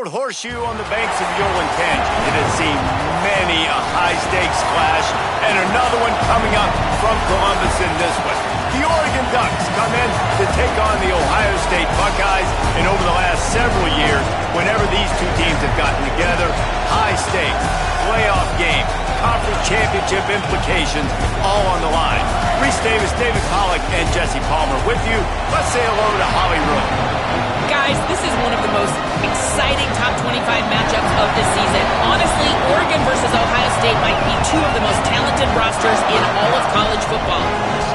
old horseshoe on the banks of Yolen Canyon. It has seen many a high-stakes clash, and another one coming up from Columbus in this one. The Oregon Ducks come in to take on the Ohio State Buckeyes, and over the last several years, whenever these two teams have gotten together, high stakes, playoff game, conference championship implications, all on the line. Reese Davis, David Pollack, and Jesse Palmer with you. Let's say hello to Holly Rowe. Guys, this is one of the most exciting top 25 matchups of this season. Honestly, Oregon versus Ohio State might be two of the most talented rosters in all of college football.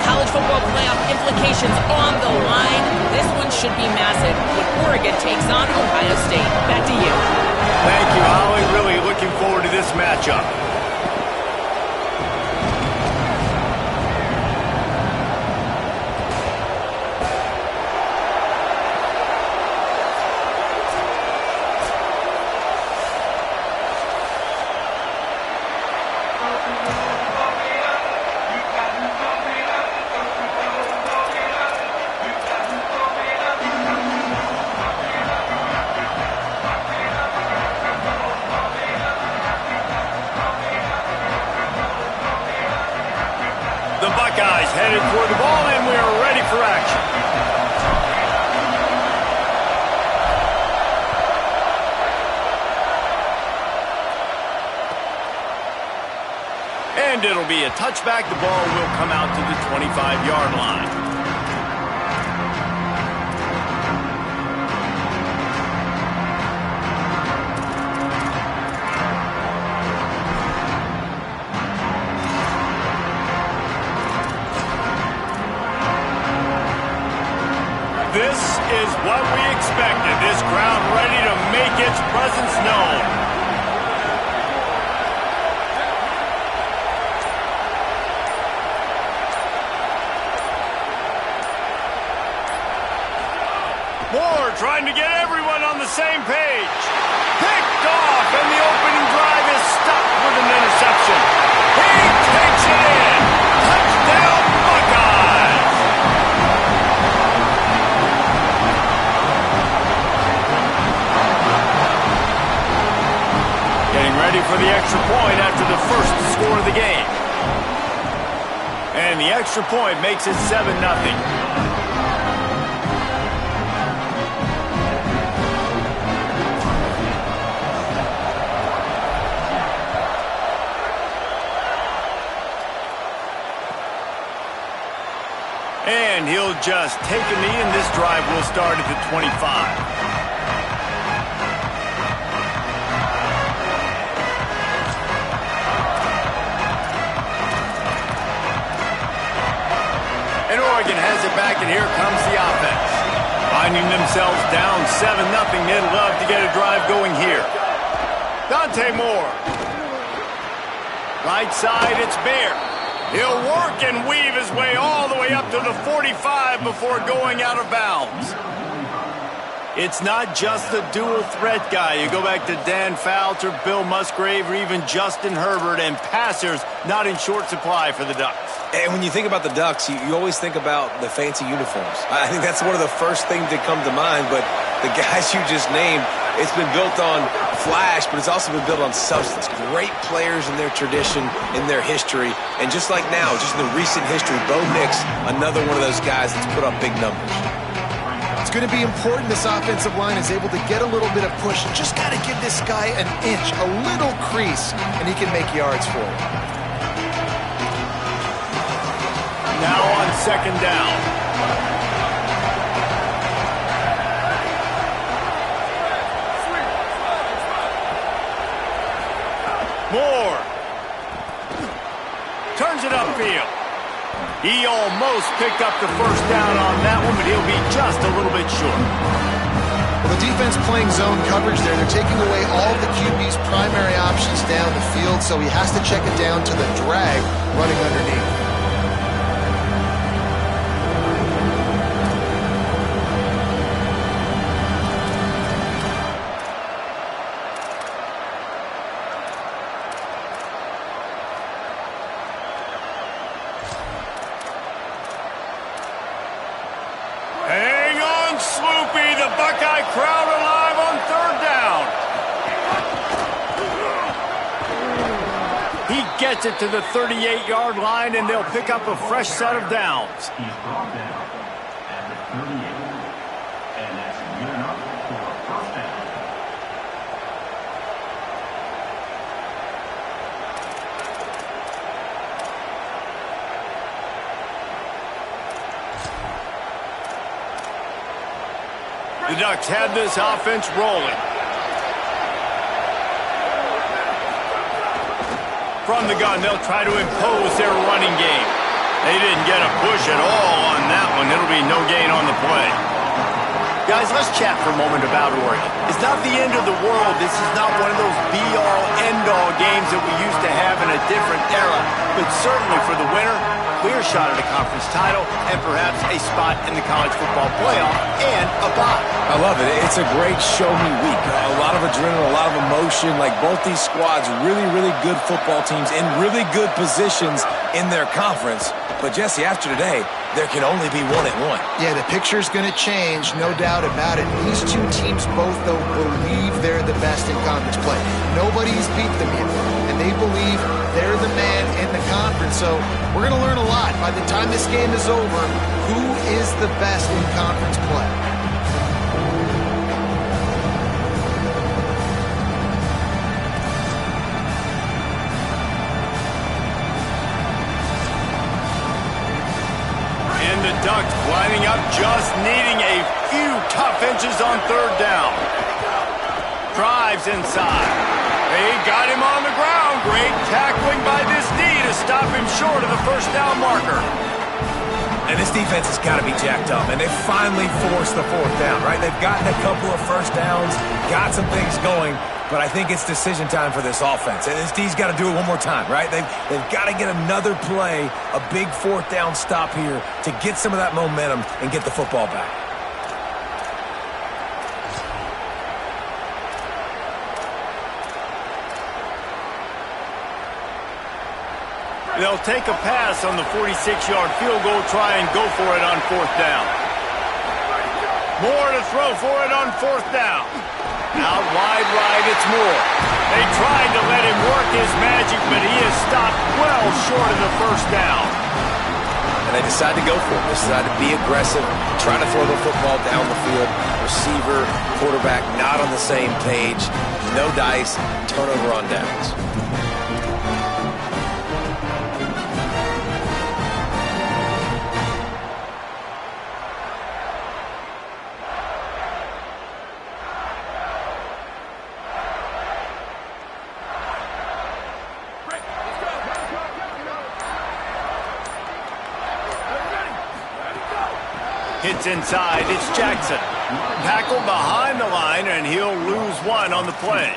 College football playoff implications on the line. This one should be massive when Oregon takes on Ohio State. Back to you. Thank you, Holly. Really looking forward to this matchup. The Buckeyes headed toward the ball, and we are ready for action. And it'll be a touchback. The ball will come out to the 25-yard line. This is what we expected. This crowd ready to make its presence known. Moore trying to get everyone on the same page. Picked off, and the opening drive is stopped with an interception. He takes it in. Touchdown, Buckeyes! Getting ready for the extra point after the first score of the game. And the extra point makes it 7-0. And he'll just take a knee, and this drive will start at the 25. And Oregon has it back, and here comes the offense. Finding themselves down 7-0, they'd love to get a drive going here. Dante Moore. Right side, it's Bear. He'll work and weave his way all the way up to the 45 before going out of bounds. It's not just the dual threat guy. You go back to Dan Fouts or Bill Musgrave or even Justin Herbert, and passers not in short supply for the Ducks. And when you think about the Ducks, you always think about the fancy uniforms. I think that's one of the first things that come to mind, but the guys you just named, it's been built on flash, but it's also been built on substance. Great players in their tradition, in their history, and just like now, just in the recent history, Bo Nix, another one of those guys that's put up big numbers. It's going to be important this offensive line is able to get a little bit of push. Just got to give this guy an inch, a little crease, and he can make yards for it. Now on second down. Moore. Turns it upfield. He almost picked up the first down on that one, but he'll be just a little bit short. Well, the defense playing zone coverage there. They're taking away all the QB's primary options down the field, so he has to check it down to the drag running underneath. Hang on, Sloopy. The Buckeye crowd alive on third down. gets it to the 38-yard line, and they'll pick up a fresh set of downs. He's brought down at the 38, and that's good enough for a first down. The Ducks have this offense rolling. From the gun, they'll try to impose their running game. They didn't get a push at all on that one. It'll be no gain on the play. Guys, let's chat for a moment about Oregon. It's not the end of the world. This is not one of those be-all, end-all games that we used to have in a different era. But certainly for the winner, clear shot at a conference title and perhaps a spot in the college football playoff and a bye. I love it. It's a great show-me week. A lot of adrenaline, a lot of emotion. Like both these squads, really, really good football teams in really good positions in their conference. But, Jesse, after today, there can only be one at one. Yeah, the picture's going to change, no doubt about it. These two teams both, though, believe they're the best in conference play. Nobody's beat them yet, and they believe they're the man in the conference. So we're going to learn a lot. By the time this game is over, who is the best in conference play? Ducks lining up, just needing a few tough inches on third down. Drives inside. They got him on the ground. Great tackling by this D to stop him short of the first down marker. And this defense has got to be jacked up. And they finally forced the fourth down, right? They've gotten a couple of first downs, got some things going. But I think it's decision time for this offense. And this D's got to do it one more time, right? They've got to get another play, a big fourth down stop here to get some of that momentum and get the football back. They'll take a pass on the 46-yard field goal, try and go for it on fourth down. More to throw for it on fourth down. Out wide right, it's Moore. They tried to let him work his magic, but he is stopped well short of the first down. And they decide to go for it. They decide to be aggressive, try to throw the football down the field. Receiver, quarterback not on the same page. No dice, turnover on downs. Hits inside, it's Jackson. Tackled behind the line, and he'll lose one on the play.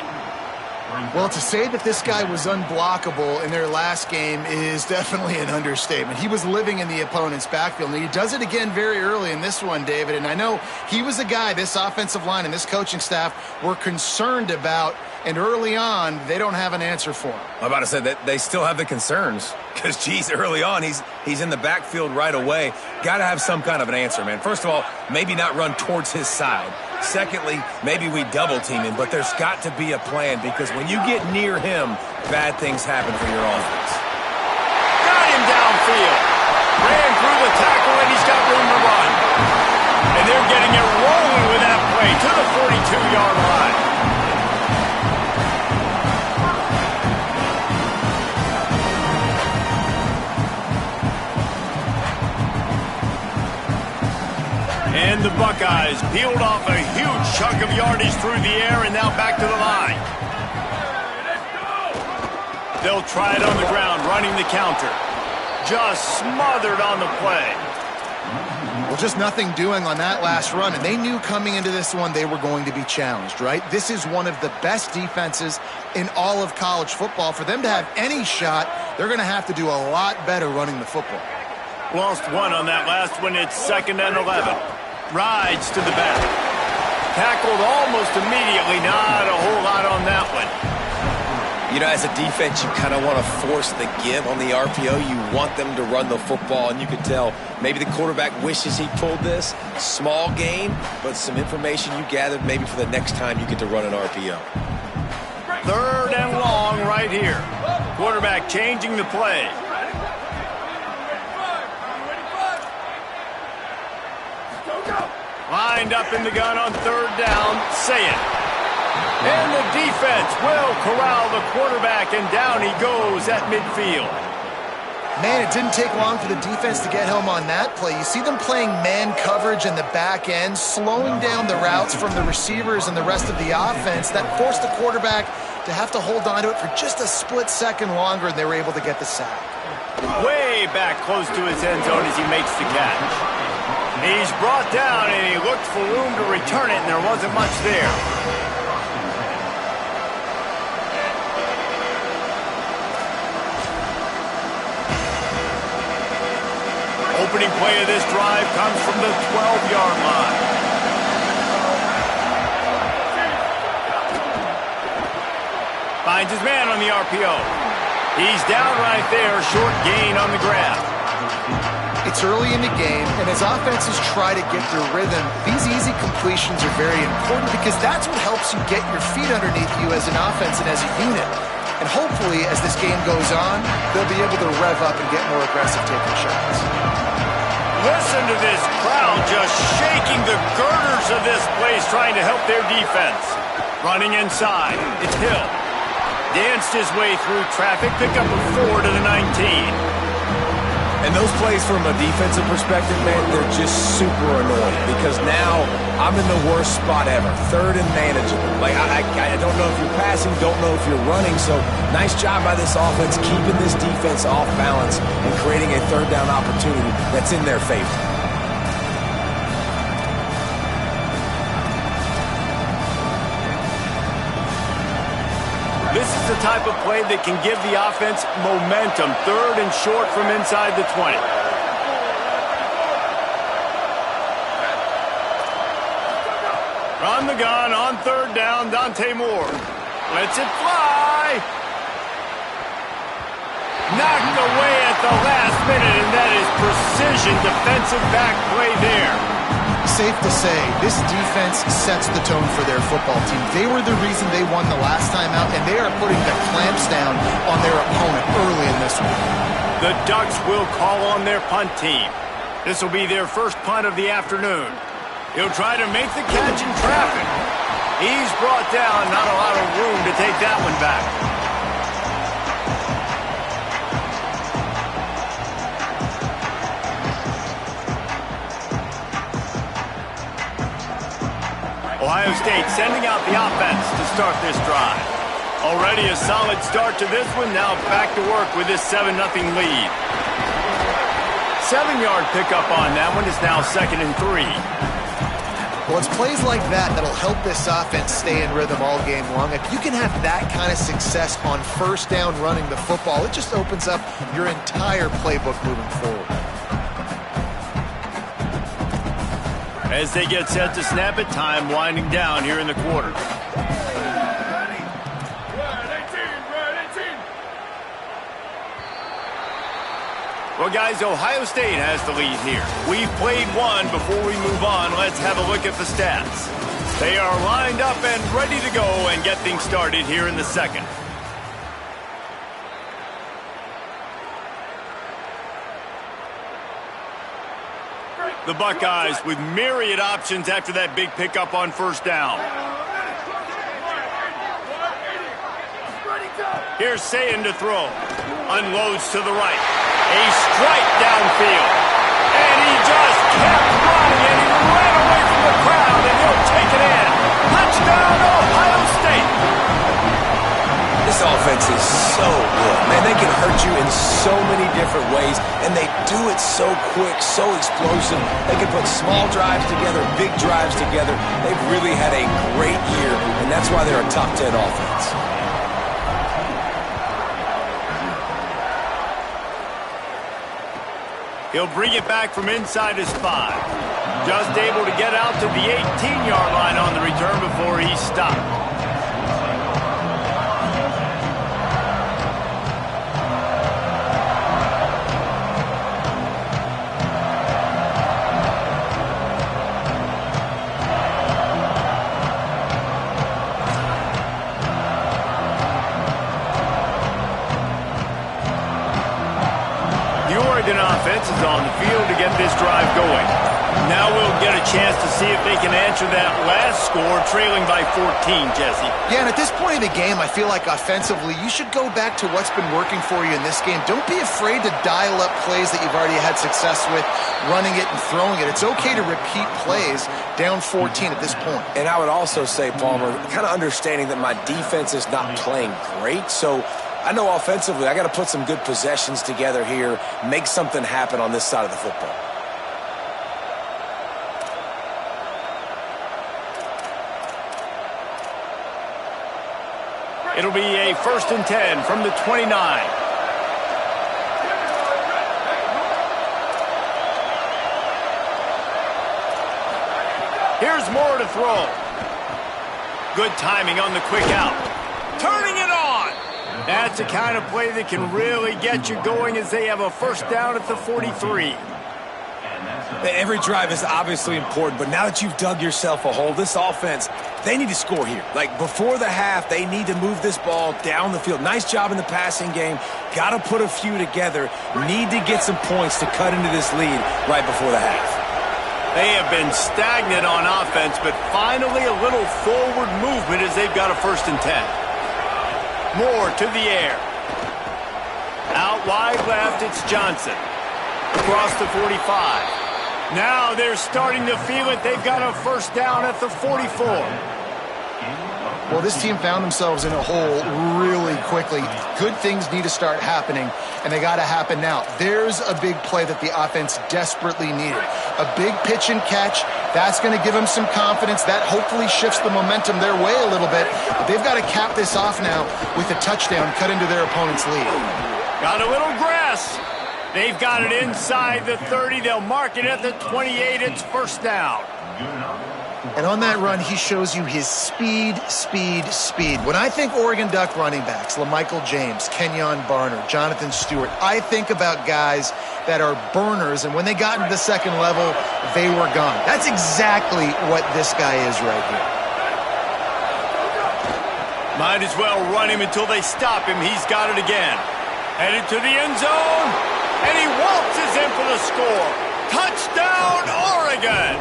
Well, to say that this guy was unblockable in their last game is definitely an understatement. He was living in the opponent's backfield, and he does it again very early in this one, David. And I know he was a guy this offensive line and this coaching staff were concerned about, and early on, they don't have an answer for him. I'm about to say that they still have the concerns because, geez, early on, he's in the backfield right away. Got to have some kind of an answer, man. First of all, maybe not run towards his side. Secondly, maybe we double team him, but there's got to be a plan because when you get near him, bad things happen for your offense. Got him downfield. Ran through the tackle, and he's got room to run. And they're getting it rolling with that play to the 42-yard line. And the Buckeyes peeled off a huge chunk of yardage through the air and now back to the line. They'll try it on the ground, running the counter. Just smothered on the play. Well, just nothing doing on that last run, and they knew coming into this one they were going to be challenged, right? This is one of the best defenses in all of college football. For them to have any shot, they're going to have to do a lot better running the football. Lost one on that last one. It's 2nd and 11. Rides to the back. Tackled almost immediately. Not a whole lot on that one. You know, as a defense, you kind of want to force the give on the RPO. You want them to run the football, and you can tell maybe the quarterback wishes he pulled this. Small gain, but some information you gathered maybe for the next time you get to run an RPO. 3rd and long right here. Quarterback changing the play. Lined up in the gun on third down, say it. And the defense will corral the quarterback, and down he goes at midfield. Man, it didn't take long for the defense to get home on that play. You see them playing man coverage in the back end, slowing down the routes from the receivers and the rest of the offense. That forced the quarterback to have to hold on to it for just a split second longer, and they were able to get the sack. Way back close to his end zone as he makes the catch. He's brought down, and he looked for room to return it, and there wasn't much there. Opening play of this drive comes from the 12-yard line. Finds his man on the RPO. He's down right there, short gain on the grab. It's early in the game, and as offenses try to get their rhythm, these easy completions are very important because that's what helps you get your feet underneath you as an offense and as a unit. And hopefully, as this game goes on, they'll be able to rev up and get more aggressive taking shots. Listen to this crowd just shaking the girders of this place, trying to help their defense. Running inside, it's Hill. Danced his way through traffic, pick up a 4 to the 19. And those plays from a defensive perspective, man, they're just super annoying because now I'm in the worst spot ever. Third and manageable. Like, I don't know if you're passing, don't know if you're running. So nice job by this offense keeping this defense off balance and creating a third down opportunity that's in their favor. This is the type of play that can give the offense momentum. Third and short from inside the 20. Run the gun on third down, Dante Moore. Lets it fly. Knocked away at the last minute, and that is precision defensive back play there. Safe to say, this defense sets the tone for their football team. They were the reason they won the last time out, and they are putting the clamps down on their opponent early in this one. The Ducks will call on their punt team. This will be their first punt of the afternoon. He'll try to make the catch in traffic. He's brought down, not a lot of room to take that one back. Ohio State sending out the offense to start this drive. Already a solid start to this one. Now back to work with this 7-0 lead. 7-yard pickup on that one. Is now 2nd and 3. Well, it's plays like that that'll help this offense stay in rhythm all game long. If you can have that kind of success on first down running the football, it just opens up your entire playbook moving forward. As they get set to snap it, time winding down here in the quarter. Well, guys, Ohio State has the lead here. We've played one. Before we move on, let's have a look at the stats. They are lined up and ready to go and get things started here in the second. The Buckeyes with myriad options after that big pickup on first down. Here's Sayin to throw. Unloads to the right. A strike downfield. And he just kept running, and he ran away from the crowd, and he'll take it in. Touchdown, Ohio State. This offense is so good. Man, they can hurt you in so many different ways, and they do it so quick, so explosive. They can put small drives together, big drives together. They've really had a great year, and that's why they're a top 10 offense. He'll bring it back from inside his 5. Just able to get out to the 18-yard line on the return before he's stopped. Oregon offense is on the field to get this drive going. Now we'll get a chance to see if they can answer that last score, trailing by 14, Jesse. Yeah, and at this point of the game, I feel like offensively, you should go back to what's been working for you in this game. Don't be afraid to dial up plays that you've already had success with, running it and throwing it. It's okay to repeat plays down 14 at this point. And I would also say, Palmer, kind of understanding that my defense is not playing great, so I know offensively I got to put some good possessions together here, make something happen on this side of the football. It'll be a 1st and 10 from the 29. Here's Moore to throw. Good timing on the quick out. Turning it on. That's the kind of play that can really get you going as they have a 1st down at the 43. Every drive is obviously important, but now that you've dug yourself a hole, this offense, they need to score here. Like, before the half, they need to move this ball down the field. Nice job in the passing game. Got to put a few together. Need to get some points to cut into this lead right before the half. They have been stagnant on offense, but finally a little forward movement as they've got a 1st and 10. Moore to the air. Out wide left, it's Johnson. Across the 45. Now they're starting to feel it. They've got a 1st down at the 44. Well, this team found themselves in a hole really quickly. Good things need to start happening, and they got to happen now. There's a big play that the offense desperately needed. A big pitch and catch. That's going to give them some confidence. That hopefully shifts the momentum their way a little bit. But they've got to cap this off now with a touchdown cut into their opponent's lead. Got a little grass. They've got it inside the 30. They'll mark it at the 28. It's 1st down. And on that run, he shows you his speed. When I think Oregon Duck running backs, LaMichael James, Kenyon Barner, Jonathan Stewart, I think about guys that are burners, and when they got into the 2nd level, they were gone. That's exactly what this guy is right here. Might as well run him until they stop him. He's got it again. Headed to the end zone, and he waltzes in for the score. Touchdown, Oregon!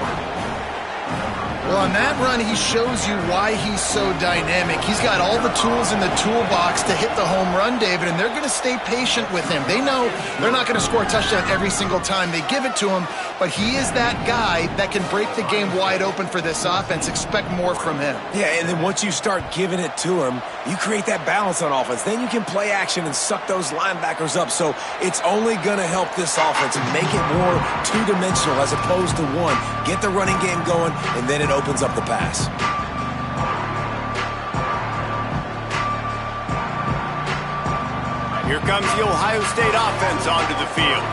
Well, on that run, he shows you why he's so dynamic. He's got all the tools in the toolbox to hit the home run, David, and they're going to stay patient with him. They know they're not going to score a touchdown every single time they give it to him, but he is that guy that can break the game wide open for this offense. Expect more from him. Yeah, and then once you start giving it to him, you create that balance on offense. Then you can play action and suck those linebackers up. So it's only going to help this offense and make it more two-dimensional as opposed to one. Get the running game going, and then it opens up the pass. Here comes the Ohio State offense onto the field.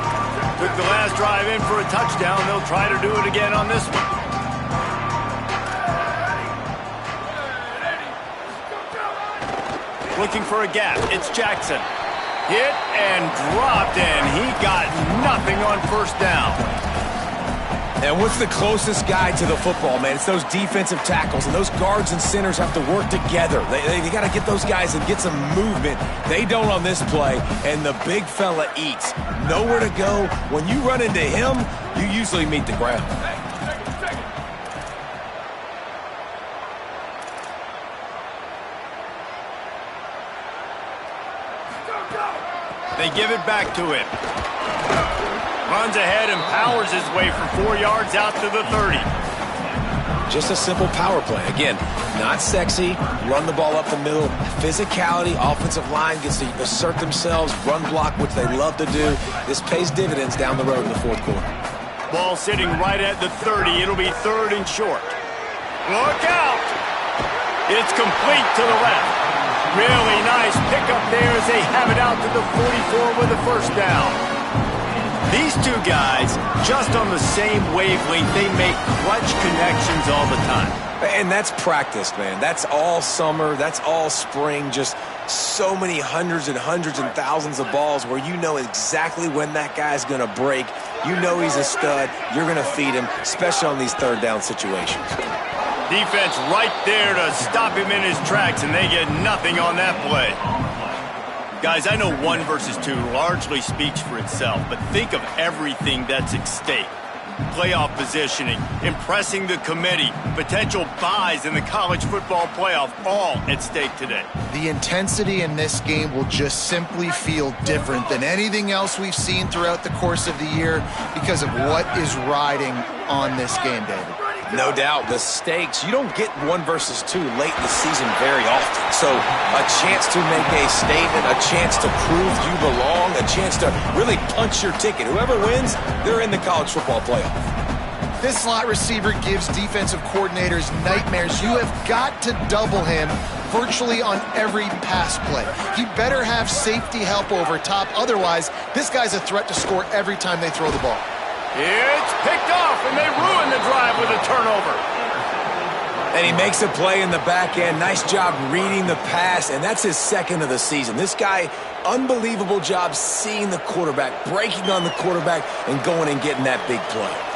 Took the last drive in for a touchdown. They'll try to do it again on this one. Looking for a gap. It's Jackson. Hit and dropped, and he got nothing on 1st down. And what's the closest guy to the football, man? It's those defensive tackles, and those guards and centers have to work together. They got to get those guys and get some movement. They don't on this play, and the big fella eats. Nowhere to go. When you run into him, you usually meet the ground. They give it back to him. Runs ahead and powers his way for 4 yards out to the 30. Just a simple power play. Again, not sexy. Run the ball up the middle. Physicality. Offensive line gets to assert themselves. Run block, which they love to do. This pays dividends down the road in the 4th quarter. Ball sitting right at the 30. It'll be 3rd and short. Look out! It's complete to the left. Really nice pickup there as they have it out to the 44 with a 1st down. These two guys, just on the same wavelength, they make clutch connections all the time. And that's practice, man. That's all summer. That's all spring. Just so many hundreds and thousands of balls where you know exactly when that guy's going to break. You know he's a stud. You're going to feed him, especially on these 3rd down situations. Defense right there to stop him in his tracks, and they get nothing on that play. Guys, I know 1 versus 2 largely speaks for itself, but think of everything that's at stake. Playoff positioning, impressing the committee, potential buys in the college football playoff, all at stake today. The intensity in this game will just simply feel different than anything else we've seen throughout the course of the year because of what is riding on this game, David. No doubt, the stakes, you don't get 1 versus 2 late in the season very often. So a chance to make a statement, a chance to prove you belong, a chance to really punch your ticket. Whoever wins, they're in the college football playoff. This slot receiver gives defensive coordinators nightmares. You have got to double him virtually on every pass play. He better have safety help over top. Otherwise, this guy's a threat to score every time they throw the ball. It's picked off, and they ruin the drive with a turnover. And he makes a play in the back end. Nice job reading the pass, and that's his 2nd of the season. This guy, unbelievable job seeing the quarterback, breaking on the quarterback, and going and getting that big play.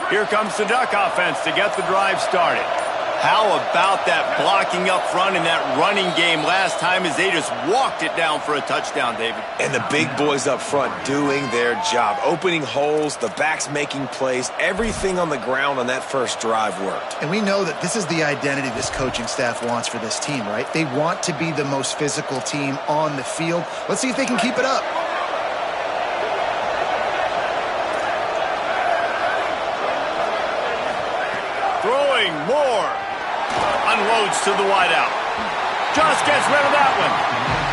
Here comes the Duck offense to get the drive started. How about that blocking up front in that running game last time as they just walked it down for a touchdown, David? And the big boys up front doing their job, opening holes, the backs making plays, everything on the ground on that first drive worked. And we know that this is the identity this coaching staff wants for this team, right? They want to be the most physical team on the field. Let's see if they can keep it up. Throwing more. Unloads to the wideout. Just gets rid of that one.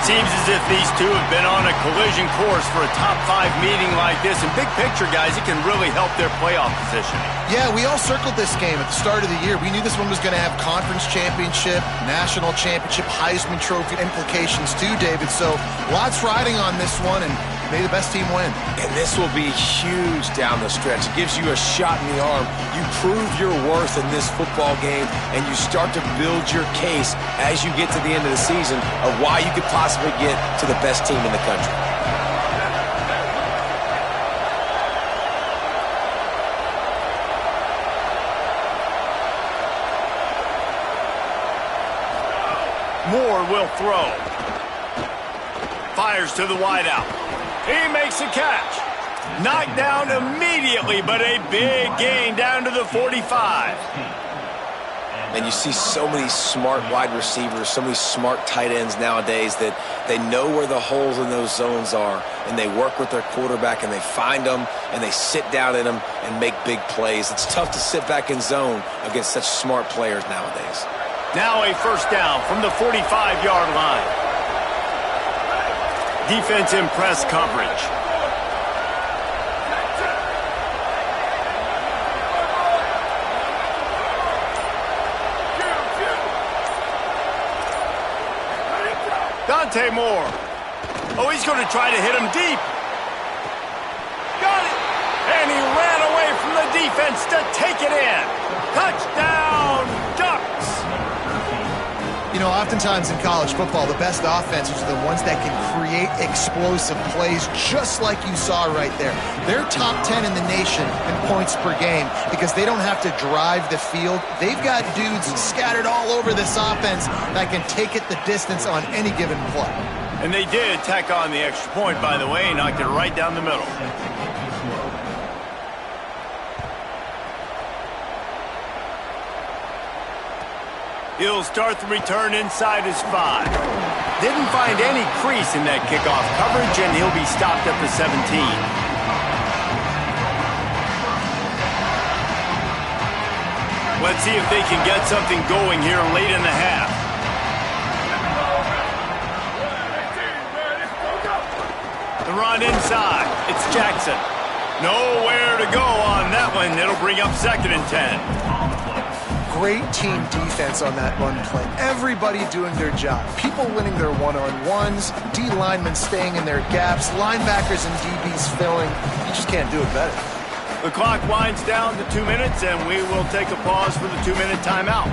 Seems as if these two have been on a collision course for a top 5 meeting like this. And big picture, guys, it can really help their playoff position. Yeah, we all circled this game at the start of the year. We knew this one was going to have conference championship, national championship, Heisman Trophy implications too, David. So lots riding on this one, and may the best team win. And this will be huge down the stretch. It gives you a shot in the arm. You prove your worth in this football game, and you start to build your case as you get to the end of the season of why you could possibly get to the best team in the country. Moore will throw. Fires to the wideout. He makes a catch. Knocked down immediately, but a big gain down to the 45. And you see so many smart wide receivers, so many smart tight ends nowadays that they know where the holes in those zones are, and they work with their quarterback, and they find them, and they sit down in them and make big plays. It's tough to sit back in zone against such smart players nowadays. Now a first down from the 45-yard line. Defense in press coverage. Dante Moore. Oh, he's going to try to hit him deep. Got it. And he ran away from the defense to take it in. Touchdown, Ducks. You know, oftentimes in college football, the best offenses are the ones that can create explosive plays just like you saw right there. They're top 10 in the nation in points per game because they don't have to drive the field. They've got dudes scattered all over this offense that can take it the distance on any given play. And they did tack on the extra point, by the way, knocked it right down the middle. He'll start the return inside his 5. Didn't find any crease in that kickoff coverage, and he'll be stopped at the 17. Let's see if they can get something going here late in the half. The run inside. It's Jackson. Nowhere to go on that one. It'll bring up 2nd and 10. Great team defense on that run play. Everybody doing their job. People winning their one-on-ones, D linemen staying in their gaps, linebackers and DBs filling. You just can't do it better. The clock winds down to 2 minutes, and we will take a pause for the 2-minute timeout.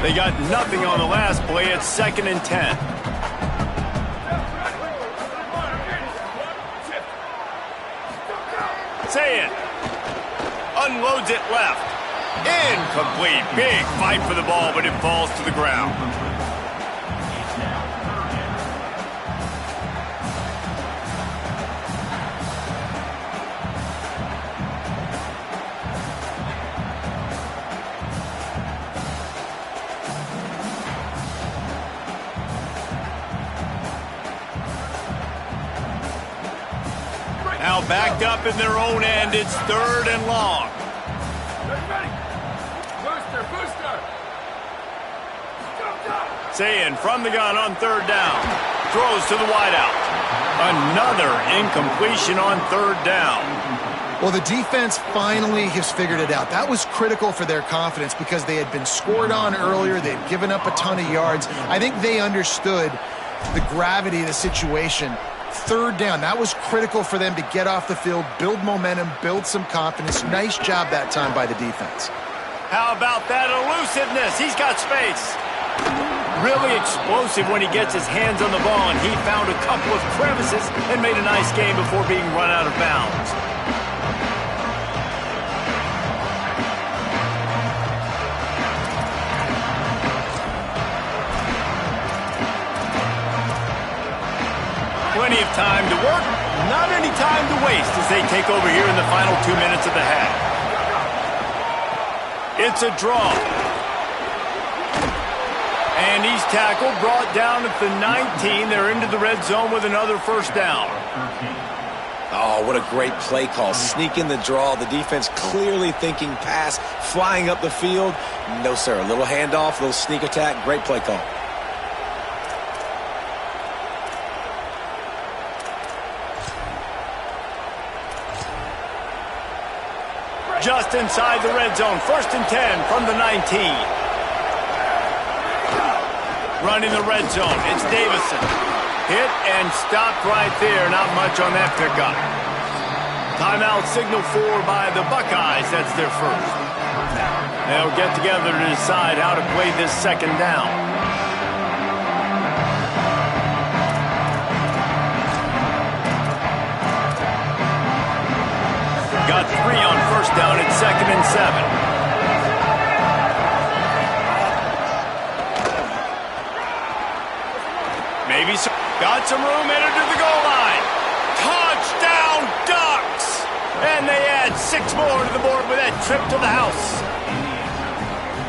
They got nothing on the last play. It's 2nd and 10. Say it. Unloads it left. Incomplete. Big fight for the ball, but it falls to the ground. Now backed up in their own end. It's 3rd and long. Sayin from the gun on 3rd down. Throws to the wideout. Another incompletion on 3rd down. Well, the defense finally has figured it out. That was critical for their confidence because they had been scored on earlier. They had given up a ton of yards. I think they understood the gravity of the situation. 3rd down, that was critical for them to get off the field, build momentum, build some confidence. Nice job that time by the defense. How about that elusiveness? He's got space. Really explosive when he gets his hands on the ball, and he found a couple of crevices and made a nice game before being run out of bounds. Plenty of time to work, not any time to waste as they take over here in the final 2 minutes of the half. It's a draw. And he's tackled, brought down at the 19. They're into the red zone with another 1st down. Oh, what a great play call. Sneaking the draw. The defense clearly thinking pass, flying up the field. No, sir. A little handoff, a little sneak attack. Great play call. Just inside the red zone. 1st and 10 from the 19. Running the red zone. It's Davison. Hit and stopped right there. Not much on that pickup. Timeout signal for by the Buckeyes. That's their first. They'll get together to decide how to play this 2nd down. Got 3 on 1st down. It's 2nd and 7. Maybe some, got some room, headed to the goal line. Touchdown, Ducks! And they add 6 more to the board with that trip to the house.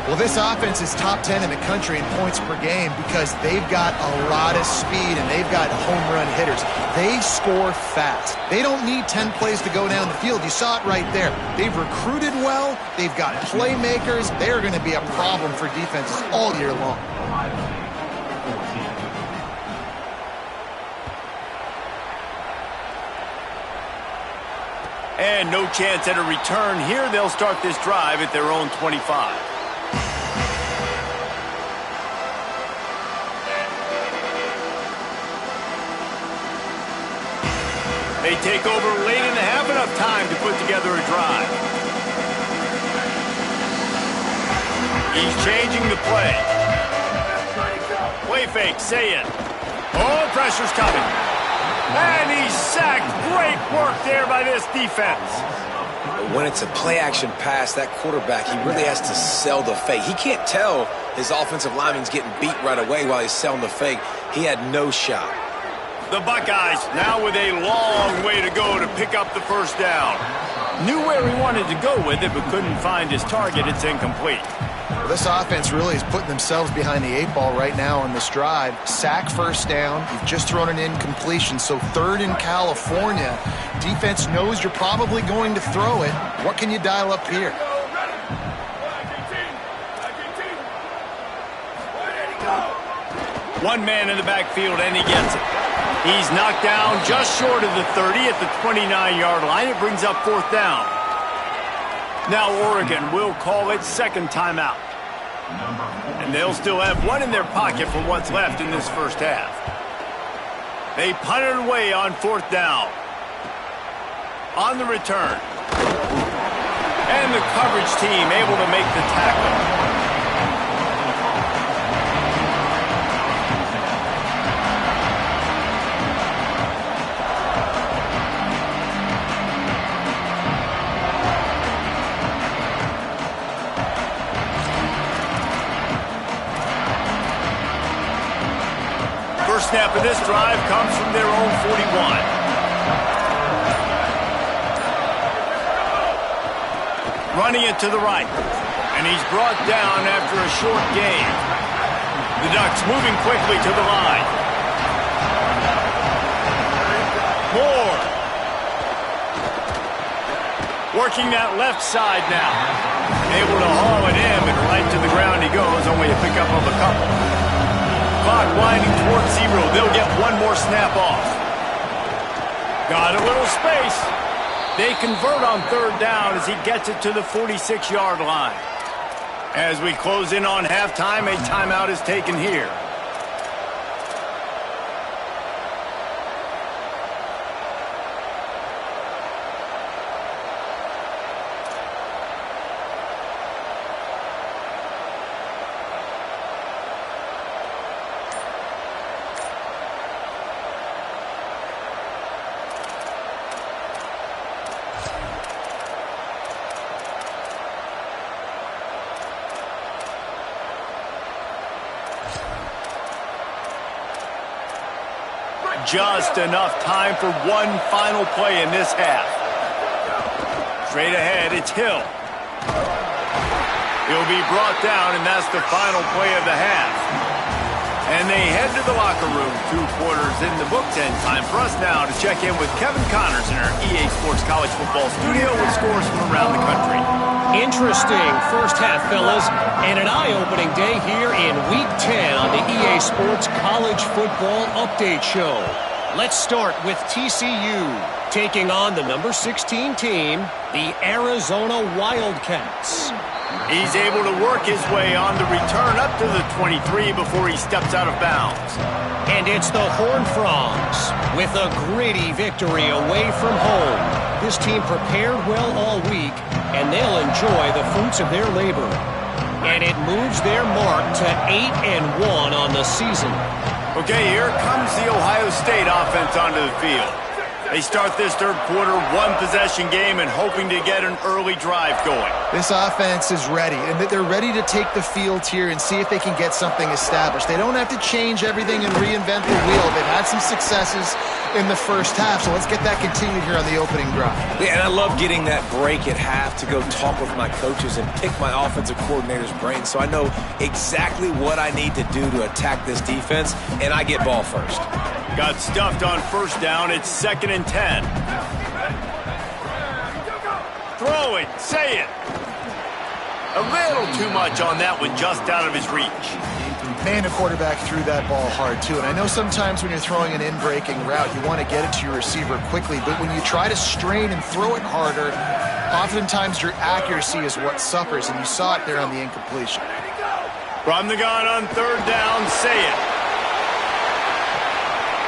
Well, this offense is top 10 in the country in points per game because they've got a lot of speed and they've got home run hitters. They score fast. They don't need 10 plays to go down the field. You saw it right there. They've recruited well. They've got playmakers. They're going to be a problem for defenses all year long. And no chance at a return here. They'll start this drive at their own 25. They take over late in the half, enough time to put together a drive. He's changing the play. Play fake, say it. Oh, pressure's coming. And he's sacked. Great work there by this defense. When it's a play-action pass, that quarterback, he really has to sell the fake. He can't tell his offensive lineman's getting beat right away while he's selling the fake. He had no shot. The Buckeyes now with a long way to go to pick up the 1st down. Knew where he wanted to go with it, but couldn't find his target. It's incomplete. Well, this offense really is putting themselves behind the 8 ball right now on this drive. Sack 1st down. You've just thrown an incompletion, so 3rd in California. Defense knows you're probably going to throw it. What can you dial up here? One man in the backfield, and he gets it. He's knocked down just short of the 30 at the 29-yard line. It brings up 4th down. Now Oregon will call it 2nd timeout. And they'll still have 1 in their pocket for what's left in this 1st half. They punt it away on 4th down. On the return, coverage team able to make the tackle. First snap of this drive comes from their own 41. Running it to the right. And he's brought down after a short gain. The Ducks moving quickly to the line. Moore. Working that left side now. Able to haul it in, and right to the ground he goes. Only a pickup of a couple. Clock winding towards 0. They'll get one more snap off. Got a little space. They convert on third down as he gets it to the 46-yard line. As we close in on halftime, a timeout is taken here. Just enough time for one final play in this half. Straight ahead, it's Hill. He'll be brought down, and that's the final play of the half. And they head to the locker room. 2 quarters in the books, and time for us now to check in with Kevin Connors in our EA Sports College Football studio with scores from around the country. Interesting first half, fellas, and an eye-opening day here in Week 10 on the EA Sports College Football Update Show. Let's start with TCU taking on the number 16 team, the Arizona Wildcats. He's able to work his way on the return up to the 23 before he steps out of bounds. And it's the Horned Frogs with a gritty victory away from home. This team prepared well all week, and they'll enjoy the fruits of their labor. And it moves their mark to 8-1 on the season. Okay, here comes the Ohio State offense onto the field. They start this third quarter, one-possession game, and hoping to get an early drive going. This offense is ready, and they're ready to take the field here and see if they can get something established. They don't have to change everything and reinvent the wheel. They've had some successes in the first half, so let's get that continued here on the opening drive. Yeah, and I love getting that break at half to go talk with my coaches and pick my offensive coordinator's brain so I know exactly what I need to do to attack this defense, and I get ball first. Got stuffed on first down. It's 2nd and 10. Throw it. Say it. A little too much on that one, just out of his reach. Man, the quarterback threw that ball hard, too. And I know sometimes when you're throwing an in-breaking route, you want to get it to your receiver quickly. But when you try to strain and throw it harder, oftentimes your accuracy is what suffers. And you saw it there on the incompletion. From the gun on third down, say it.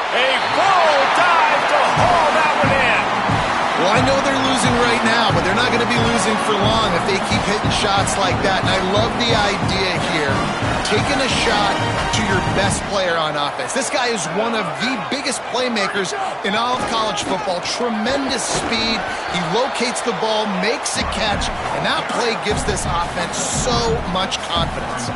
A full dive to haul that one in. Well, I know they're losing right now, but they're not going to be losing for long if they keep hitting shots like that. And I love the idea here, taking a shot to your best player on offense. This guy is one of the biggest playmakers in all of college football. Tremendous speed. He locates the ball, makes a catch, and that play gives this offense so much confidence.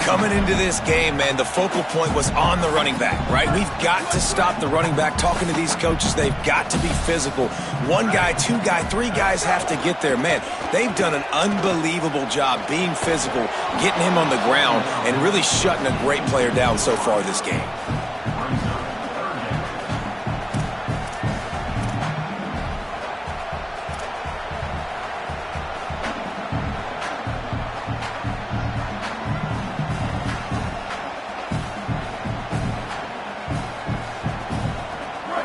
Coming into this game, man, the focal point was on the running back, right? We've got to stop the running back. Talking to these coaches, they've got to be physical. 1 guy, 2 guy, 3 guys have to get there. Man, they've done an unbelievable job being physical, getting him on the ground, and really shutting a great player down so far this game.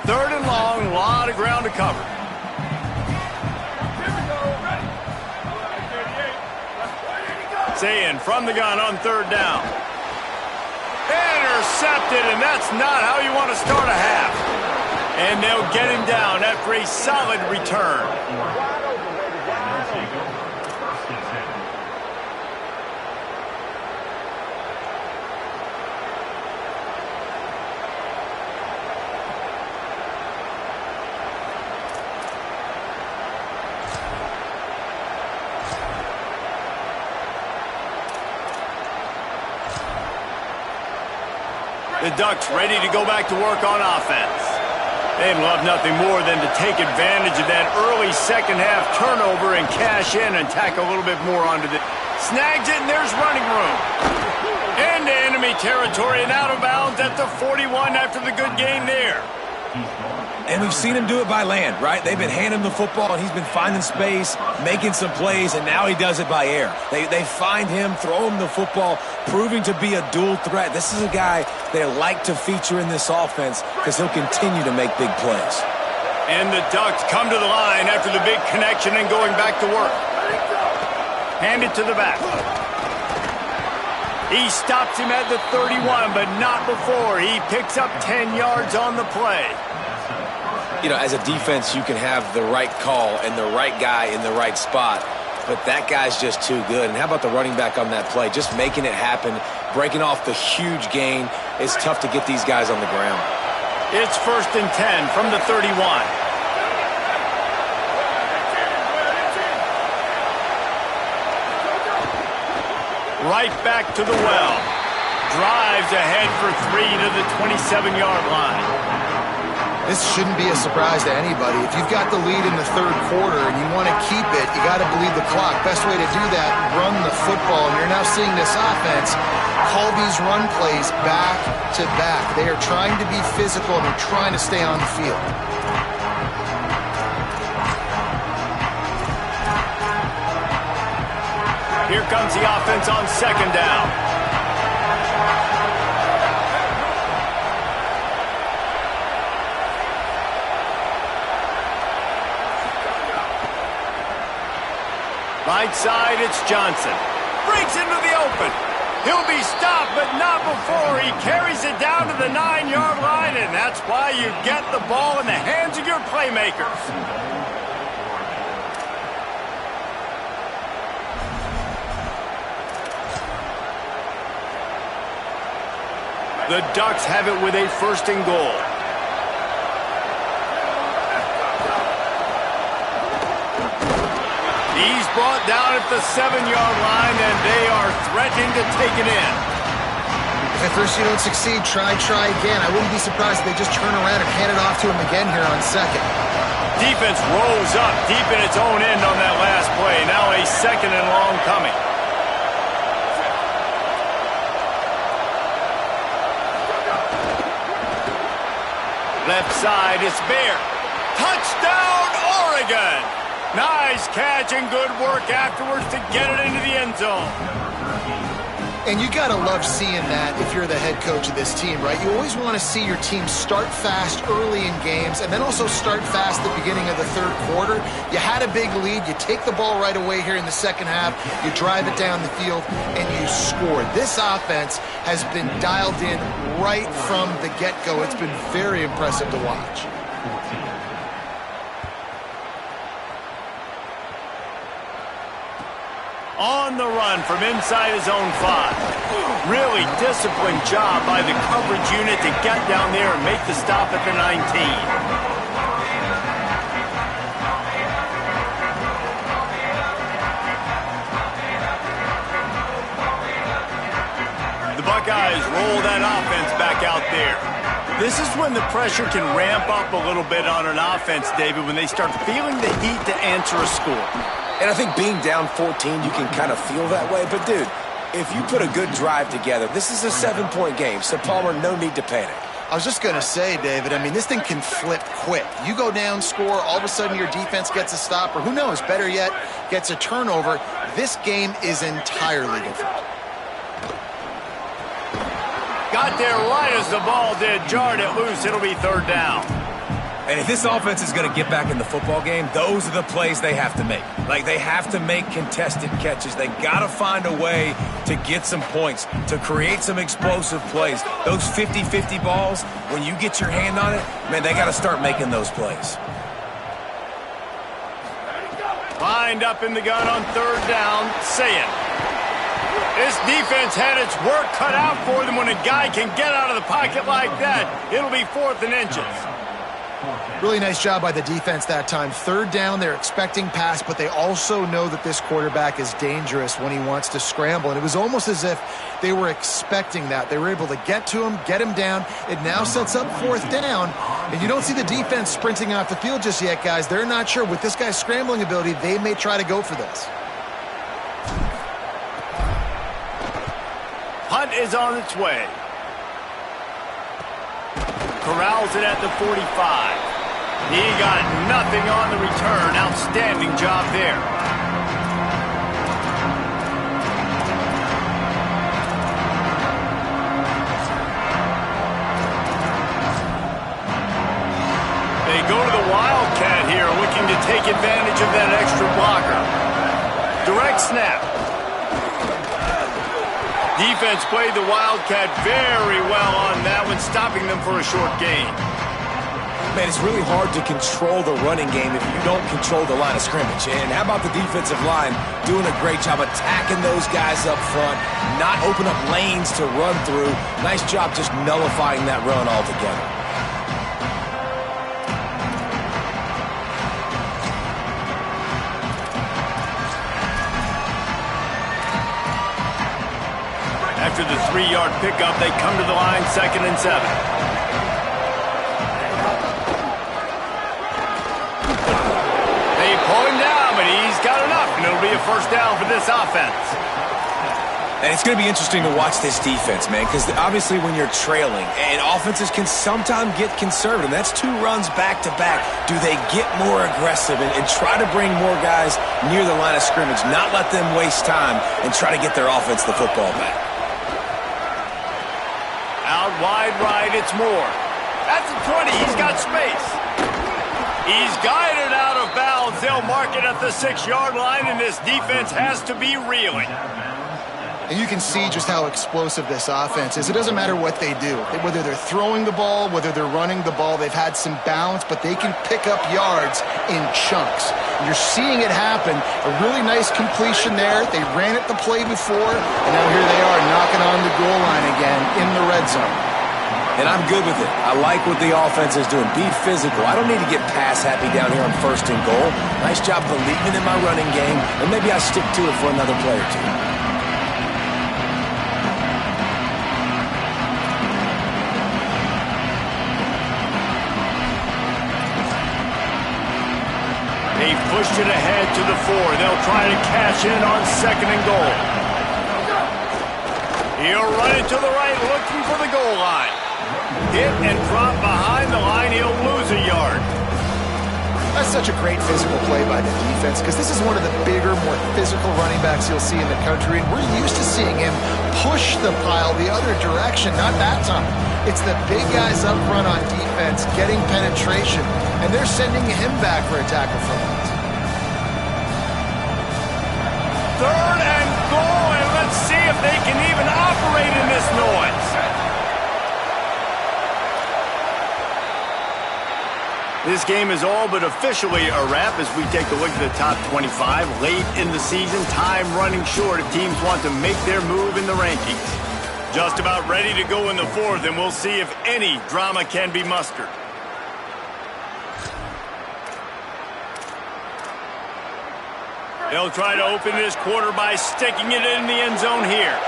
Third and long, a lot of ground to cover. Sayin from the gun on third down. Intercepted, and that's not how you want to start a half. And they'll get him down after a solid return. The Ducks ready to go back to work on offense. They'd love nothing more than to take advantage of that early second-half turnover and cash in and tack a little bit more onto the... Snags it, and there's running room. Into enemy territory and out of bounds at the 41 after the good game there. And we've seen him do it by land, right? They've been handing him the football, and he's been finding space, making some plays, and now he does it by air. They find him, throw him the football, proving to be a dual threat. This is a guy they like to feature in this offense because he'll continue to make big plays. And the Ducks come to the line after the big connection and going back to work. Hand it to the back. He stops him at the 31, but not before. He picks up 10 yards on the play. You know, as a defense, you can have the right call and the right guy in the right spot, but that guy's just too good. And how about the running back on that play? Just making it happen, breaking off the huge gain. It's tough to get these guys on the ground. It's 1st and 10 from the 31. Right back to the well. Drives ahead for 3 to the 27-yard line. This shouldn't be a surprise to anybody. If you've got the lead in the third quarter and you want to keep it, you got to bleed the clock. Best way to do that, run the football. And you're now seeing this offense call these run plays back to back. They are trying to be physical and they're trying to stay on the field. Here comes the offense on 2nd down. Right side, it's Johnson. Breaks into the open. He'll be stopped, but not before. He carries it down to the 9-yard line, and that's why you get the ball in the hands of your playmakers. The Ducks have it with a 1st and goal. He's brought down at the 7-yard line, and they are threatening to take it in. If at first you don't succeed, try again. I wouldn't be surprised if they just turn around and hand it off to him again here on 2nd. Defense rose up deep in its own end on that last play. Now a 2nd and long coming. Left side, it's Bear. Touchdown, Oregon! Nice catch and good work afterwards to get it into the end zone. And you got to love seeing that if you're the head coach of this team, right? You always want to see your team start fast early in games and then also start fast at the beginning of the third quarter. You had a big lead. You take the ball right away here in the second half. You drive it down the field, and you score. This offense has been dialed in right from the get-go. It's been very impressive to watch. On the run from inside his own 5. Really disciplined job by the coverage unit to get down there and make the stop at the 19. The Buckeyes roll that offense back out there. This is when the pressure can ramp up a little bit on an offense, David, when they start feeling the heat to answer a score. And I think being down 14, you can kind of feel that way. But, dude, if you put a good drive together, this is a 7-point game. So, Palmer, no need to panic. I was just going to say, David, I mean, this thing can flip quick. You go down, score, all of a sudden your defense gets a stop, or who knows, better yet, gets a turnover. This game is entirely different. Got there right as the ball did. Jarred it loose. It'll be 3rd down. And if this offense is going to get back in the football game, those are the plays they have to make. Like, they have to make contested catches. They got to find a way to get some points, to create some explosive plays. Those 50-50 balls, when you get your hand on it, man, they got to start making those plays. Lined up in the gun on 3rd down, Sayin. This defense had its work cut out for them when a guy can get out of the pocket like that. It'll be 4th and inches. Really nice job by the defense that time. Third down, they're expecting pass, but they also know that this quarterback is dangerous when he wants to scramble. And it was almost as if they were expecting that. They were able to get to him, get him down. It now sets up fourth down. And you don't see the defense sprinting off the field just yet, guys. They're not sure. With this guy's scrambling ability, they may try to go for this. Punt is on its way. Corrals it at the 45. He got nothing on the return. Outstanding job there. They go to the Wildcat here, looking to take advantage of that extra blocker. Direct snap. Defense played the Wildcat very well on that one, stopping them for a short gain. Man, it's really hard to control the running game if you don't control the line of scrimmage. And how about the defensive line doing a great job attacking those guys up front, not open up lanes to run through. Nice job just nullifying that run altogether. After the 3-yard pickup, they come to the line, 2nd and 7. They pull him down, but he's got enough, and it'll be a first down for this offense. And it's going to be interesting to watch this defense, man, because obviously when you're trailing, and offenses can sometimes get conservative. That's 2 runs back-to-back. Do they get more aggressive and try to bring more guys near the line of scrimmage, not let them waste time, and try to get their offense the football back? Out wide right, it's Moore. At the 20, he's got space. He's guided out of bounds. They'll mark it at the 6-yard line, and this defense has to be reeling. And you can see just how explosive this offense is. It doesn't matter what they do. Whether they're throwing the ball, whether they're running the ball, they've had some balance, but they can pick up yards in chunks. You're seeing it happen. A really nice completion there. They ran it the play before, and now here they are knocking on the goal line again in the red zone. And I'm good with it. I like what the offense is doing. Be physical. I don't need to get pass happy down here on 1st and goal. Nice job believing in my running game, and maybe I stick to it for another play or two. They pushed it ahead to the 4. They'll try to cash in on 2nd and goal. He'll run it to the right, looking for the goal line. Hit and drop behind the line. He'll lose a yard. That's such a great physical play by the defense because this is one of the bigger, more physical running backs you'll see in the country, and we're used to seeing him push the pile the other direction, not that time. It's the big guys up front on defense getting penetration, and they're sending him back for a tackle for loss. 3rd and goal, and let's see if they can even operate in this noise. This game is all but officially a wrap as we take a look at the top 25. Late in the season, time running short if teams want to make their move in the rankings. Just about ready to go in the 4th, and we'll see if any drama can be mustered. They'll try to open this quarter by sticking it in the end zone here.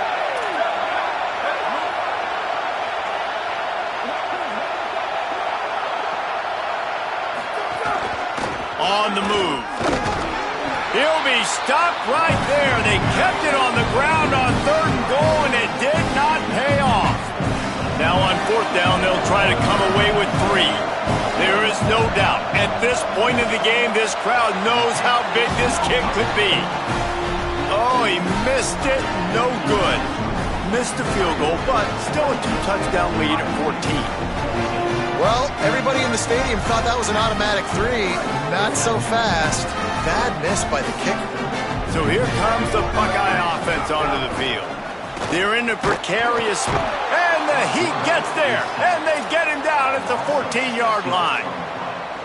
On the move. He'll be stopped right there. They kept it on the ground on 3rd and goal, and it did not pay off. Now on 4th down, they'll try to come away with 3. There is no doubt, at this point in the game, this crowd knows how big this kick could be. Oh, he missed it. No good. Missed the field goal, but still a 2-touchdown lead at 14. Well, everybody in the stadium thought that was an automatic 3. Not so fast. Bad miss by the kicker. So here comes the Buckeye offense onto the field. They're in a precarious, and the Heat gets there, and they get him down at the 14-yard line.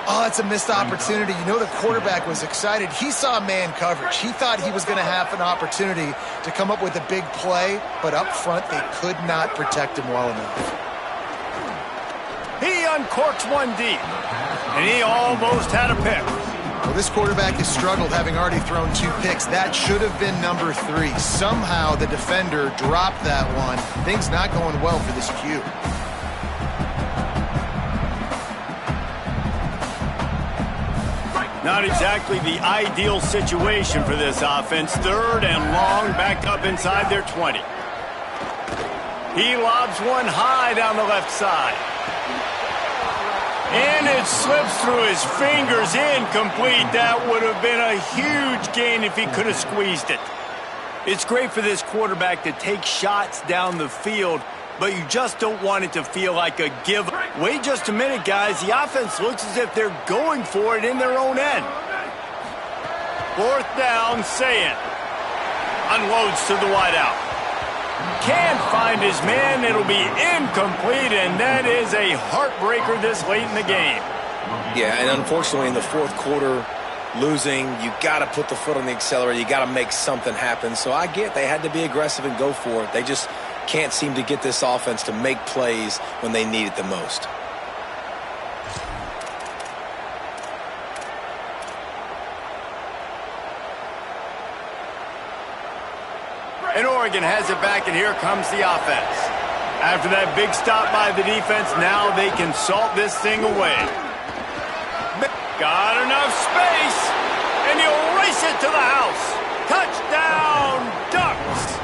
Oh, that's a missed opportunity. You know the quarterback was excited. He saw man coverage. He thought he was going to have an opportunity to come up with a big play, but up front they could not protect him well enough. He uncorks one deep. And he almost had a pick. Well, this quarterback has struggled, having already thrown 2 picks. That should have been number 3. Somehow the defender dropped that one. Things not going well for this Q. Not exactly the ideal situation for this offense. 3rd and long, back up inside their 20. He lobs one high down the left side. And it slips through his fingers, incomplete. That would have been a huge gain if he could have squeezed it. It's great for this quarterback to take shots down the field, but you just don't want it to feel like a give. Wait just a minute, guys. The offense looks as if they're going for it in their own end. 4th down, Saying. Unloads to the wideout. Can't find his man. It'll be incomplete, and that is a heartbreaker this late in the game. Yeah, and unfortunately in the 4th quarter, losing, you got to put the foot on the accelerator. You got to make something happen. So I get they had to be aggressive and go for it. They just can't seem to get this offense to make plays when they need it the most. And Oregon has it back, and here comes the offense. After that big stop by the defense, now they can salt this thing away. Got enough space, and he'll race it to the house. Touchdown, Ducks!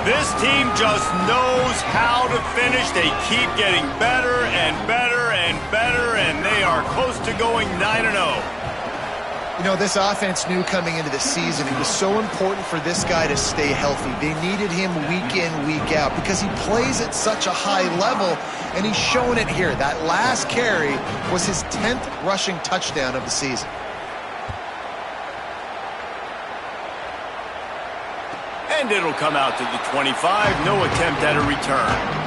This team just knows how to finish. They keep getting better and better and better, and they are close to going 9-0. You know, this offense knew coming into the season it was so important for this guy to stay healthy. They needed him week in, week out because he plays at such a high level, and he's showing it here. That last carry was his 10th rushing touchdown of the season. And it'll come out to the 25. No attempt at a return.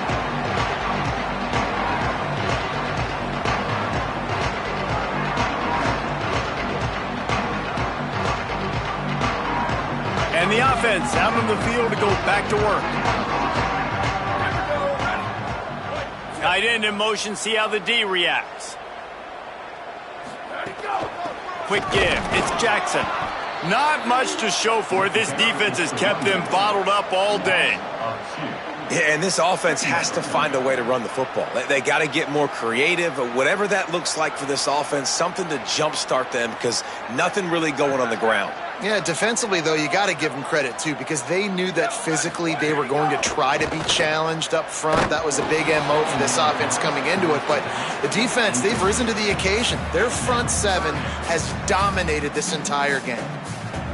And the offense out on the field to go back to work. Tight end in motion, see how the D reacts. Quick give, it's Jackson. Not much to show for it. This defense has kept them bottled up all day. Yeah, and this offense has to find a way to run the football. They got to get more creative, whatever that looks like for this offense, something to jumpstart them because nothing really going on the ground. Yeah, defensively, though, you got to give them credit, too, because they knew that physically they were going to try to be challenged up front. That was a big MO for this offense coming into it. But the defense, they've risen to the occasion. Their front 7 has dominated this entire game.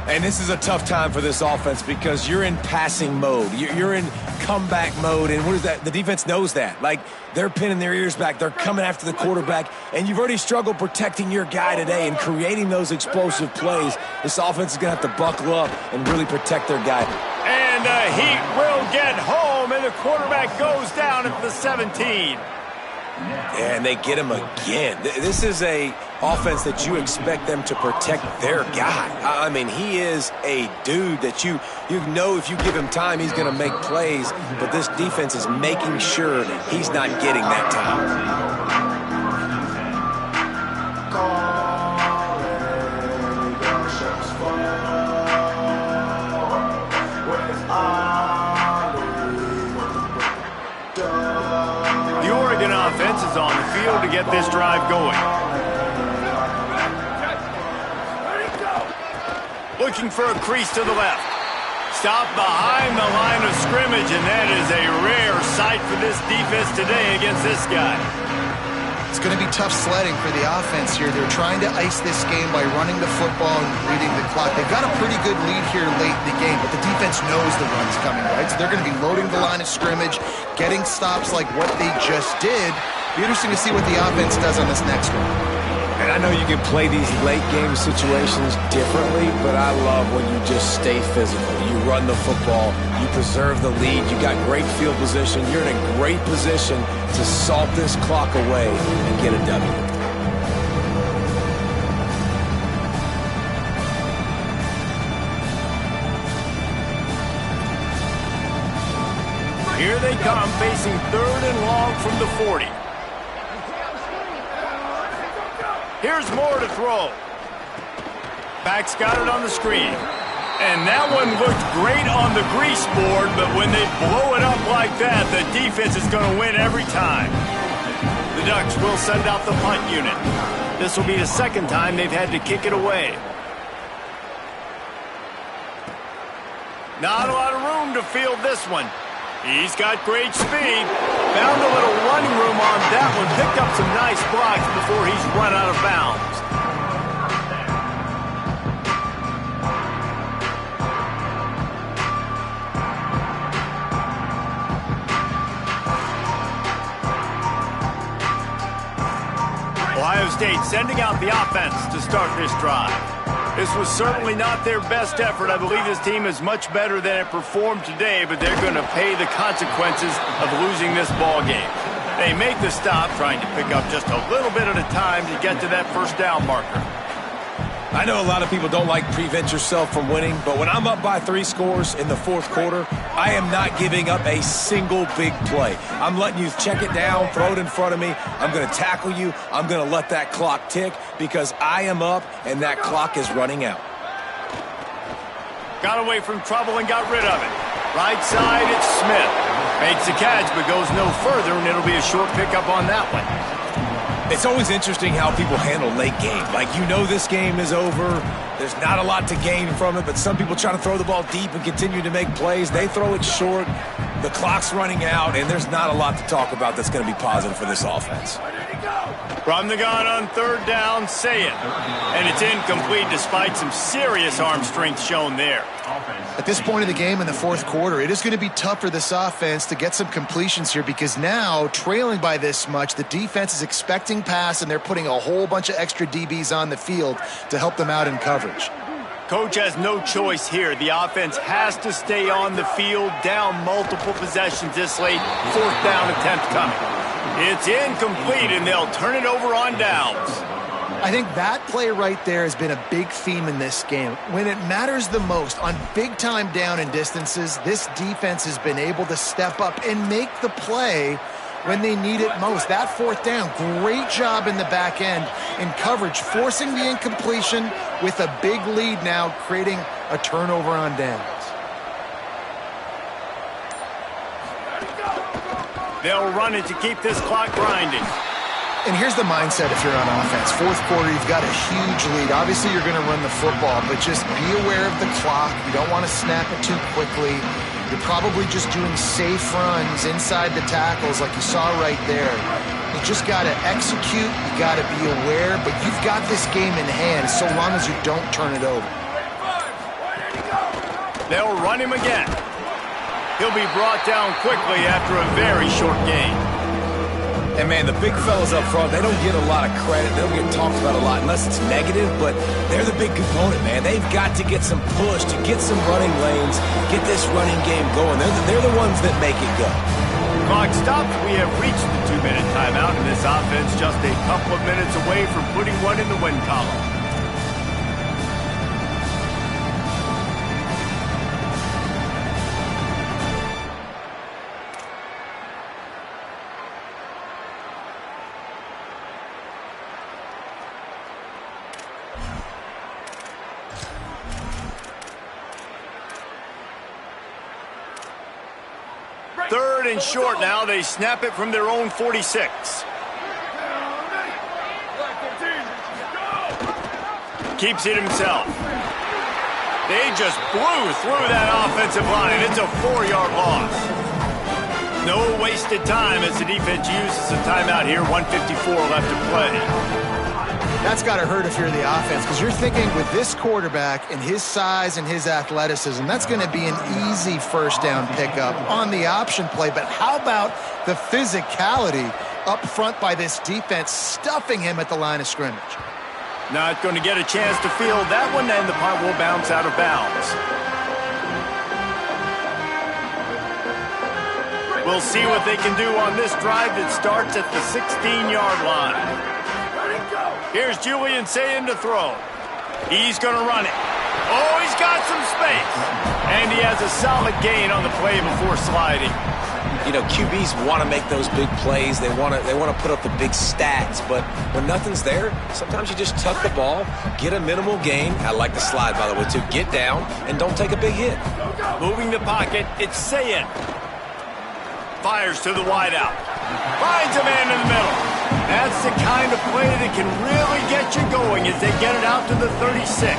And this is a tough time for this offense because you're in passing mode. You're in comeback mode, and what is that? The defense knows that. Like, they're pinning their ears back. They're coming after the quarterback, and you've already struggled protecting your guy today and creating those explosive plays. This offense is going to have to buckle up and really protect their guy. And the Heat will get home, and the quarterback goes down at the 17. And they get him again. This is a offense that you expect them to protect their guy. I mean, he is a dude that you know if you give him time, he's going to make plays. But this defense is making sure he's not getting that time. Offense is on the field to get this drive going. Looking for a crease to the left. Stop behind the line of scrimmage, and that is a rare sight for this defense today against this guy. It's going to be tough sledding for the offense here. They're trying to ice this game by running the football and reading the clock. They've got a pretty good lead here late in the game, but the defense knows the run's coming, right? So they're going to be loading the line of scrimmage, getting stops like what they just did. Be interesting to see what the offense does on this next one. And I know you can play these late game situations differently, but I love when you just stay physical. You run the football, you preserve the lead, you got great field position, you're in a great position to salt this clock away and get a W. Here they come, facing 3rd and long from the 40. Here's more to throw. Back's got it on the screen. And that one looked great on the grease board, but when they blow it up like that, the defense is going to win every time. The Ducks will send out the punt unit. This will be the second time they've had to kick it away. Not a lot of room to field this one. He's got great speed. Found a little running room on that one. Picked up some nice blocks before he's run out of bounds. Ohio State sending out the offense to start this drive. This was certainly not their best effort. I believe this team is much better than it performed today, but they're going to pay the consequences of losing this ball game. They make the stop, trying to pick up just a little bit at a time to get to that first down marker. I know a lot of people don't like prevent yourself from winning, but when I'm up by 3 scores in the fourth quarter, I am not giving up a single big play. I'm letting you check it down, throw it in front of me. I'm going to tackle you. I'm going to let that clock tick because I am up and that clock is running out. Got away from trouble and got rid of it. Right side, it's Smith. Makes the catch but goes no further, and it'll be a short pickup on that one. It's always interesting how people handle late game. Like, you know this game is over. There's not a lot to gain from it, but some people try to throw the ball deep and continue to make plays. They throw it short. The clock's running out, and there's not a lot to talk about that's going to be positive for this offense. From the gun on third down, say it. And it's incomplete despite some serious arm strength shown there. At this point of the game in the fourth quarter, it is going to be tough for this offense to get some completions here because now, trailing by this much, the defense is expecting pass and they're putting a whole bunch of extra DBs on the field to help them out in coverage. Coach has no choice here. The offense has to stay on the field, down multiple possessions this late. Fourth down attempt coming. It's incomplete, and they'll turn it over on downs. I think that play right there has been a big theme in this game. When it matters the most, on big-time down and distances, this defense has been able to step up and make the play when they need it most. That fourth down, great job in the back end in coverage, forcing the incompletion with a big lead now, creating a turnover on downs. They'll run it to keep this clock grinding. And here's the mindset if you're on offense. Fourth quarter, you've got a huge lead. Obviously, you're going to run the football, but just be aware of the clock. You don't want to snap it too quickly. You're probably just doing safe runs inside the tackles like you saw right there. You just got to execute. You got to be aware, but you've got this game in hand so long as you don't turn it over. They'll run him again. He'll be brought down quickly after a very short game. And, man, the big fellas up front, they don't get a lot of credit. They don't get talked about a lot unless it's negative, but they're the big component, man. They've got to get some push, to get some running lanes, get this running game going. They're the ones that make it go. Clock stopped. We have reached the 2-minute timeout, and this offense just a couple of minutes away from putting one in the win column. Third and short now. They snap it from their own 46. Keeps it himself. They just blew through that offensive line. It's a 4-yard loss. No wasted time as the defense uses a timeout here. 1:54 left to play. That's got to hurt if you're the offense because you're thinking with this quarterback and his size and his athleticism, that's going to be an easy first down pickup on the option play. But how about the physicality up front by this defense, stuffing him at the line of scrimmage? Not going to get a chance to field that one, and the punt will bounce out of bounds. We'll see what they can do on this drive that starts at the 16-yard line. Here's Julian Sayin to throw. He's going to run it. Oh, he's got some space. And he has a solid gain on the play before sliding. You know, QBs want to make those big plays. They want to put up the big stats. But when nothing's there, sometimes you just tuck the ball, get a minimal gain. I like the slide, by the way, too. Get down and don't take a big hit. Moving the pocket, it's Sayin. Fires to the wideout. Finds a man in the middle. That's the kind of play that can really get you going as they get it out to the 36.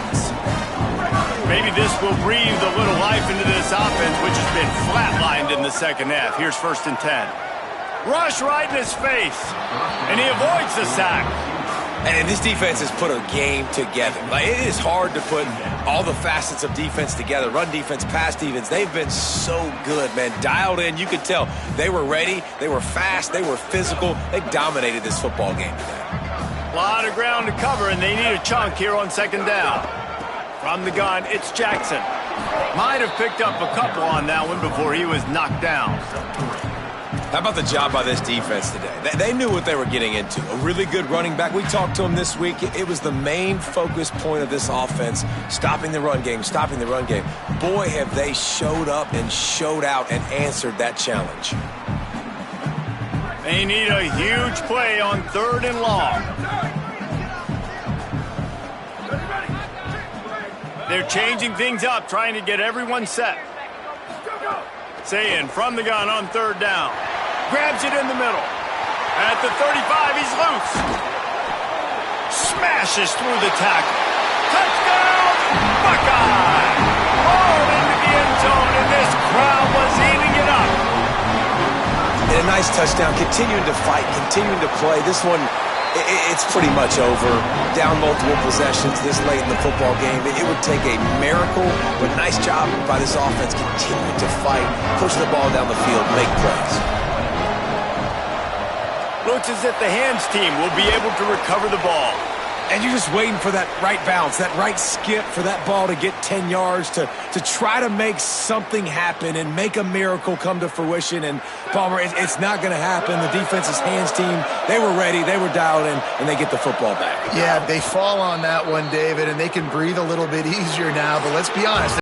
Maybe this will breathe a little life into this offense, which has been flatlined in the second half. Here's 1st and 10. Rush right in his face, and he avoids the sack. And this defense has put a game together. Like, it is hard to put all the facets of defense together. Run defense, pass defense. They've been so good, man. Dialed in. You could tell they were ready. They were fast. They were physical. They dominated this football game today. A lot of ground to cover, and they need a chunk here on 2nd down. From the gun, it's Jackson. Might have picked up a couple on that one before he was knocked down. How about the job by this defense today? They knew what they were getting into. A really good running back. We talked to him this week. It was the main focus point of this offense, stopping the run game, stopping the run game. Boy, have they showed up and showed out and answered that challenge. They need a huge play on 3rd and long. They're changing things up, trying to get everyone set. Sayin from the gun on 3rd down. Grabs it in the middle. At the 35, he's loose. Smashes through the tackle. Touchdown, Buckeye! All into the end zone, and this crowd was eating it up. And a nice touchdown, continuing to fight, continuing to play. This one, it's pretty much over. Down multiple possessions this late in the football game. It would take a miracle, but nice job by this offense continuing to fight, push the ball down the field, make plays. Looks as if the hands team will be able to recover the ball. And you're just waiting for that right bounce, that right skip for that ball to get 10 yards to try to make something happen and make a miracle come to fruition. And, Palmer, it's not going to happen. The defense's hands team, they were ready, they were dialed in, and they get the football back. Yeah, they fall on that one, David, and they can breathe a little bit easier now. But let's be honest.